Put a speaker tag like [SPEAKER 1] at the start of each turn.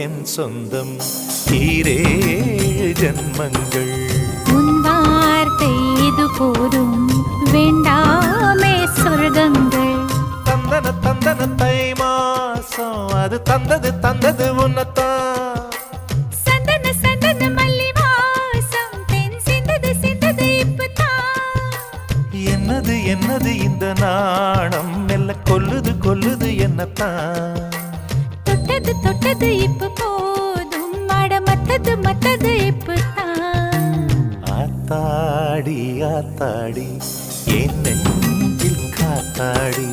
[SPEAKER 1] என் சொந்தம் ஈரேழு ஜன்மங்கள்.
[SPEAKER 2] உன் வார்த்தை இது போதும் வேண்டாமே சொர்க்கங்கள்.
[SPEAKER 1] தந்தன தந்தன தை மாசம் அது தந்தது உன்னத்தான்.
[SPEAKER 2] சந்தன சந்தன மல்லி வாசம் தென் சிந்தது இப்பதான்.
[SPEAKER 1] என்னது என்னது இந்த நாணம் மெல்ல கொல்லுது என்னத்தான்.
[SPEAKER 2] தொட்டது இப்ப போதும் மத்தது இப்பதான்.
[SPEAKER 1] ஆத்தாடி ஆத்தாடி என் நெஞ்சில் காத்தாடி.